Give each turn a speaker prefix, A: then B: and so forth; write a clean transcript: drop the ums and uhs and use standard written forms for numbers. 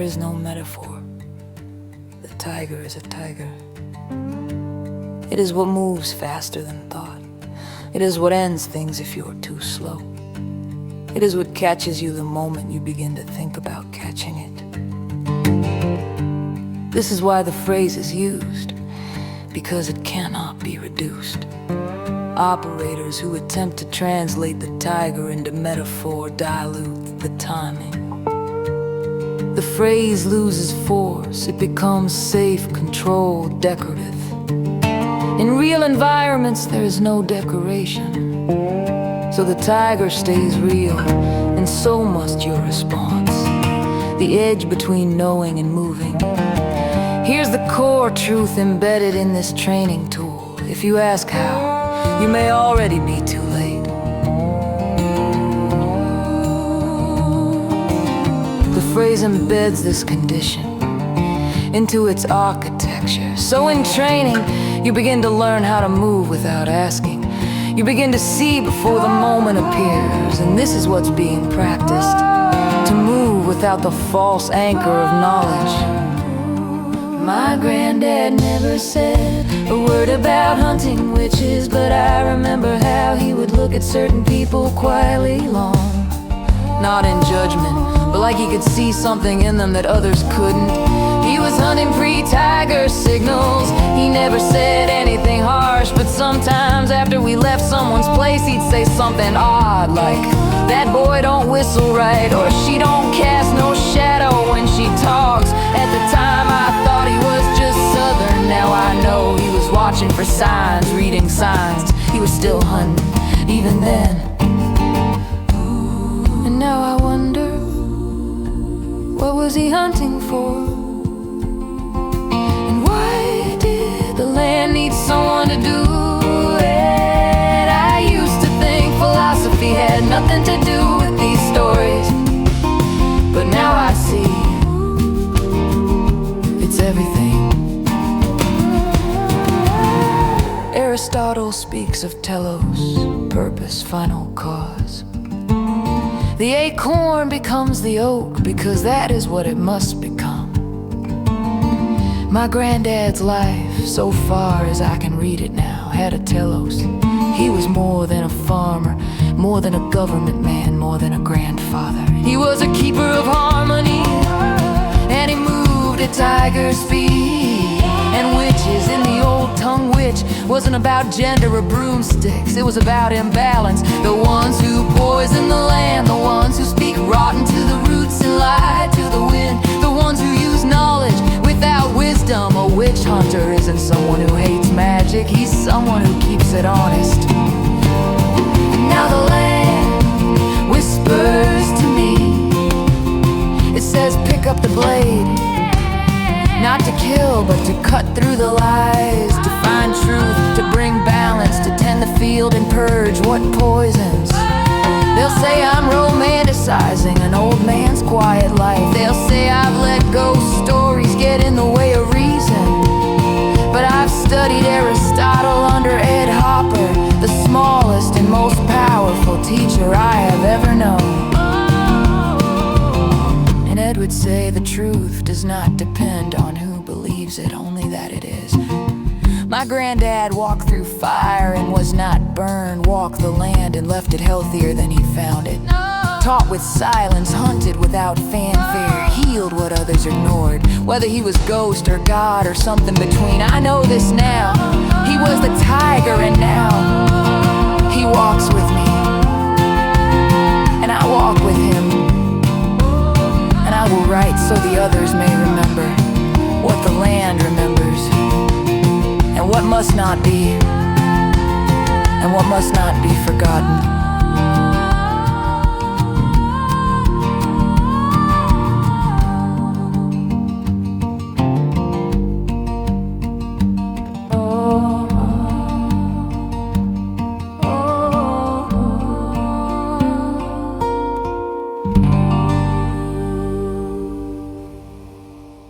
A: is no metaphor. The tiger is a tiger. It is what moves faster than thought. It is what ends things if you're too slow. It is what catches you the moment you begin to think about catching it. This is why the phrase is used, because it cannot be reduced. Operators who attempt to translate the tiger into metaphor dilute the timing. The phrase loses force, it becomes safe, controlled, decorative. In real environments there is no decoration, so the tiger stays real, and so must your response. The edge between knowing and moving. Here's the core truth embedded in this training tool. If you ask how, you may already be too late. The phrase embeds this condition into its architecture. So in training, you begin to learn how to move without asking. You begin to see before the moment appears, and this is what's being practiced. To move without the false anchor of knowledge. My granddad never said a word about hunting witches, but I remember how he would look at certain people quietly long. Not in judgment, but like he could see something in them that others couldn't. He was hunting pre-tiger signals. He never said anything harsh, but sometimes after we left someone's place, he'd say something odd like, "That boy don't whistle right," or "She don't cast no shadow when she talks." At the time I thought he was just Southern. Now I know he was watching for signs, reading signs. He was still hunting, even then. And now I wonder, what was he hunting for? And why did the land need someone to do it? I used to think philosophy had nothing to do with these stories, but now I see it's everything. Aristotle speaks of telos, purpose, final cause. The acorn becomes the oak because that is what it must become. My granddad's life, so far as I can read it now, had a telos. He was more than a farmer, more than a government man, more than a grandfather. He was a keeper of harmony, and he moved at tiger speed. And witches in the old tongue witch wasn't about gender or broomsticks, it was about imbalance. The ones who poison the land, the ones who speak rotten to the roots and lie to the wind, the ones who use knowledge without wisdom. A witch hunter isn't someone who hates magic, he's someone who keeps it honest. Now the land whispers to me, it says pick up the blade. Not to kill, but to cut through the lies, to find truth, to bring balance, to tend the field and purge what poisons. They'll say I'm romanticizing an old man's quiet life. They'll say I've let go stories get in the way of reason. But I've studied Aristotle under Ed Hopper, the smallest and most powerful teacher I have ever known. Ed would say the truth does not depend on who believes it, only that it is. My granddad walked through fire and was not burned, walked the land and left it healthier than he found it. Taught with silence, hunted without fanfare, healed what others ignored. Whether he was ghost or God or something between, I know this now. He was the tiger and now he walks with me, and I walk with him. I will write so the others may remember what the land remembers, and what must not be, and what must not be forgotten.